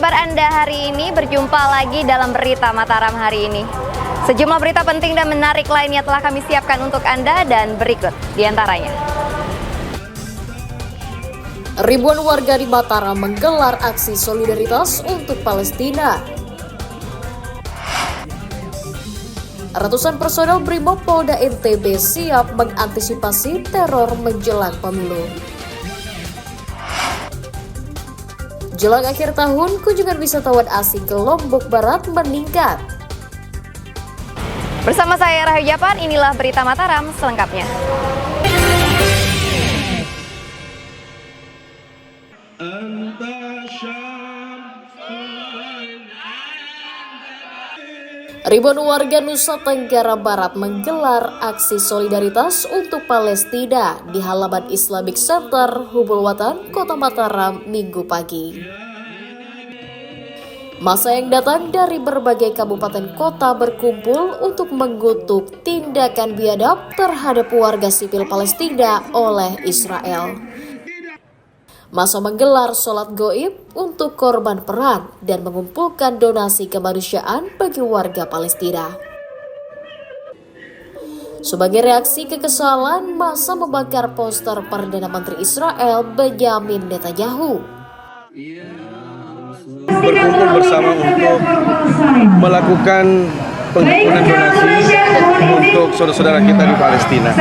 kabar Anda hari ini? Berjumpa lagi dalam Berita Mataram hari ini. Sejumlah berita penting dan menarik lainnya telah kami siapkan untuk Anda dan berikut diantaranya. Ribuan warga di Mataram menggelar aksi solidaritas untuk Palestina. Ratusan personel Brimob Polda NTB siap mengantisipasi teror menjelang pemilu. Jelang akhir tahun, kunjungan wisatawan asing ke Lombok Barat meningkat. Bersama saya Rahayu Japan, inilah Berita Mataram selengkapnya. Ribuan warga Nusa Tenggara Barat menggelar aksi solidaritas untuk Palestina di halaman Islamic Center Hubul Watan, Kota Mataram, Minggu pagi. Massa yang datang dari berbagai kabupaten kota berkumpul untuk mengutuk tindakan biadab terhadap warga sipil Palestina oleh Israel. Massa menggelar sholat goib untuk korban perang dan mengumpulkan donasi kemanusiaan bagi warga Palestina. Sebagai reaksi kekesalan, massa membakar poster Perdana Menteri Israel Benjamin Netanyahu. Berkumpul bersama untuk melakukan penghimpunan donasi untuk saudara-saudara kita di Palestina.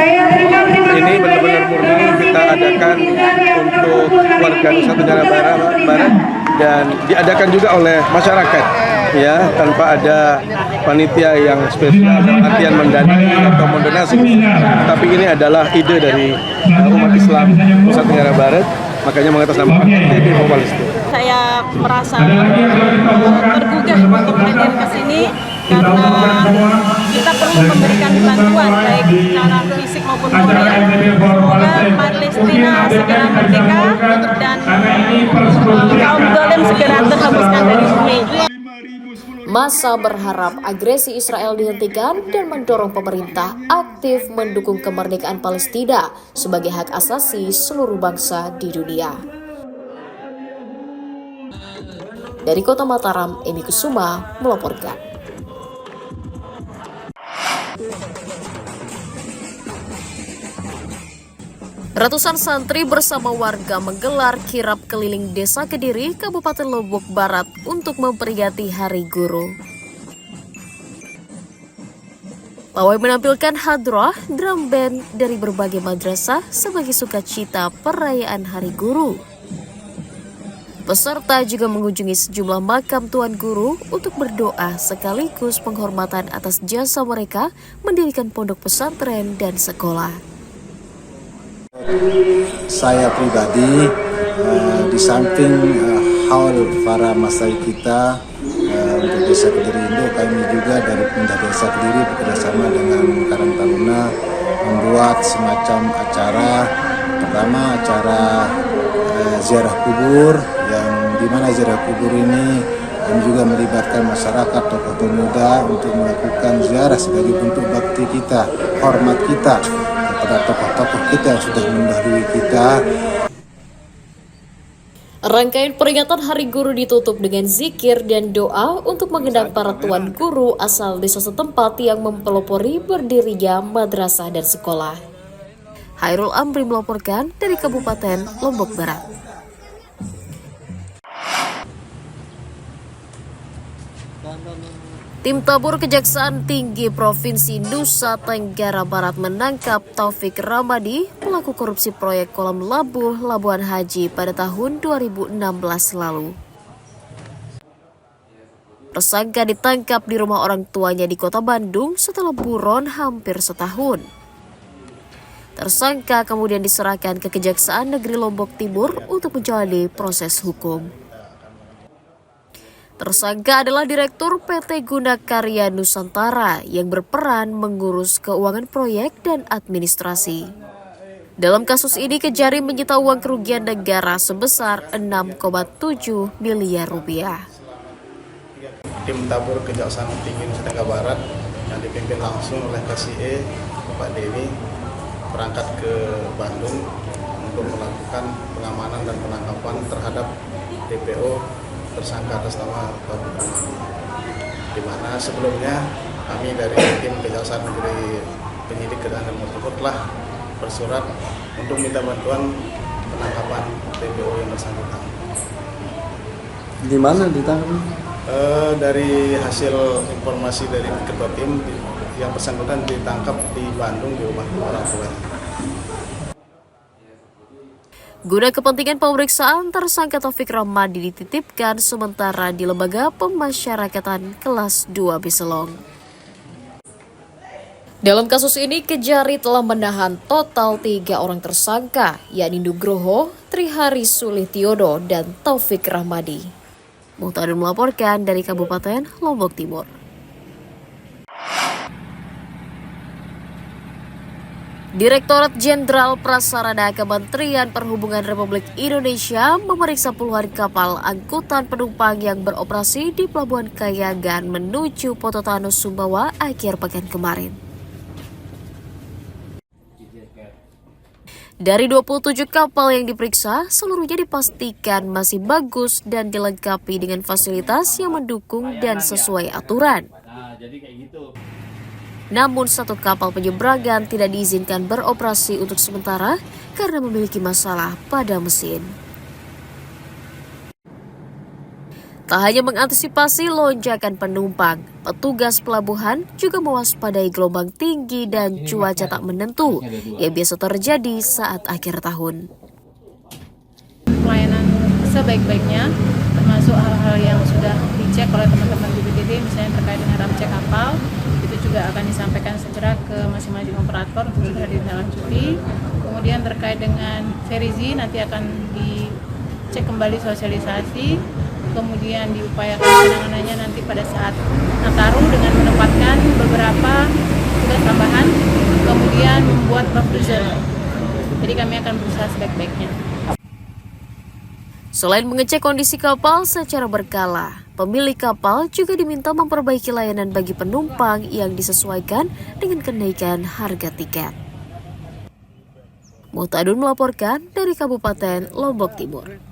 Ini benar-benar murni kita adakan untuk warga Nusa Tenggara Barat dan diadakan juga oleh masyarakat, ya, tanpa ada panitia yang spesial artian mendanai atau mendonasi. Tapi ini adalah ide dari umat Islam Nusa Tenggara Barat, makanya mengatasnamakan NTB Palestina. Saya merasa tergugah untuk hadir ke sini karena kita perlu memberikan bantuan baik secara fisik maupun moral. Semoga Palestina segera merdeka dan kaum zalim segera terhapuskan dari bumi. Massa berharap agresi Israel dihentikan dan mendorong pemerintah aktif mendukung kemerdekaan Palestina sebagai hak asasi seluruh bangsa di dunia. Dari Kota Mataram, Emi Kusuma melaporkan. Ratusan santri bersama warga menggelar kirap keliling Desa Kediri, Kabupaten Lombok Barat untuk memperingati Hari Guru. Pawai menampilkan hadrah drum band dari berbagai madrasah sebagai sukacita perayaan Hari Guru. Peserta juga mengunjungi sejumlah makam Tuan Guru untuk berdoa sekaligus penghormatan atas jasa mereka mendirikan pondok pesantren dan sekolah. Saya pribadi di samping haul para masai kita untuk Desa Kediri Indo, kami juga dari Pemerintah Desa Kediri bekerjasama dengan Karang Taruna membuat semacam acara. Pertama acara ziarah kubur, yang dimana ziarah kubur ini kami juga melibatkan masyarakat, tokoh pemuda untuk melakukan ziarah sebagai bentuk bakti kita, hormat kita kepada tokoh-tokoh kita yang sudah mendahului kita. Rangkaian peringatan Hari Guru ditutup dengan zikir dan doa untuk mengenang para tuan guru asal desa setempat yang mempelopori berdirinya madrasah dan sekolah. Hairul Amri melaporkan dari Kabupaten Lombok Barat. Tim Tabur Kejaksaan Tinggi Provinsi Nusa Tenggara Barat menangkap Taufik Ramadi, pelaku korupsi proyek kolam labuh Labuan Haji pada tahun 2016 lalu. Tersangka ditangkap di rumah orang tuanya di Kota Bandung setelah buron hampir setahun. Tersangka kemudian diserahkan ke Kejaksaan Negeri Lombok Timur untuk menjalani proses hukum. Tersangka adalah Direktur PT Gunakarya Nusantara yang berperan mengurus keuangan proyek dan administrasi. Dalam kasus ini, Kejari menyita uang kerugian negara sebesar 6,7 miliar rupiah. Tim Tabur Kejaksaan Tinggi Nusa Tenggara Barat yang dipimpin langsung oleh KSE Bapak Dewi berangkat ke Bandung untuk melakukan pengamanan dan penangkapan terhadap DPO tersangka atas nama Taufik Rahmadi. Di mana sebelumnya kami dari tim Kejaksaan Negeri Penyidik Kejaksaan Timur telah bersurat untuk minta bantuan penangkapan TPO yang bersangkutan. Di mana ditangkap? Dari hasil informasi dari ketua tim, yang bersangkutan ditangkap di Bandung di rumah orang tuanya. Guna kepentingan pemeriksaan, tersangka Taufik Rahmadi dititipkan sementara di Lembaga Pemasyarakatan kelas 2 Biselong. Dalam kasus ini, Kejari telah menahan total 3 orang tersangka, yakni Nugroho, Trihari Sulistyono, dan Taufik Rahmadi. Muhtadun melaporkan dari Kabupaten Lombok Timur. Direktorat Jenderal Prasarana Kementerian Perhubungan Republik Indonesia memeriksa puluhan kapal angkutan penumpang yang beroperasi di Pelabuhan Kayangan menuju Pototano, Sumbawa akhir pekan kemarin. Dari 27 kapal yang diperiksa, seluruhnya dipastikan masih bagus dan dilengkapi dengan fasilitas yang mendukung dan sesuai aturan. Namun satu kapal penyeberangan tidak diizinkan beroperasi untuk sementara karena memiliki masalah pada mesin. Tak hanya mengantisipasi lonjakan penumpang, petugas pelabuhan juga mewaspadai gelombang tinggi dan cuaca tak menentu yang biasa terjadi saat akhir tahun. Pelayanan sebaik-baiknya, termasuk hal-hal yang sudah dicek oleh teman-teman BPTD, misalnya terkait dengan ram cek kapal, itu juga akan disampaikan segera ke masing-masing operator untuk segera ditindaklanjuti. Kemudian terkait dengan Ferizi nanti akan dicek kembali sosialisasi, kemudian diupayakan penanganannya nanti pada saat Nataru dengan menempatkan beberapa tugas tambahan, kemudian membuat buffer. Jadi kami akan berusaha sebaik-baiknya. Selain mengecek kondisi kapal secara berkala, pemilik kapal juga diminta memperbaiki layanan bagi penumpang yang disesuaikan dengan kenaikan harga tiket. Muhtadun melaporkan dari Kabupaten Lombok Timur.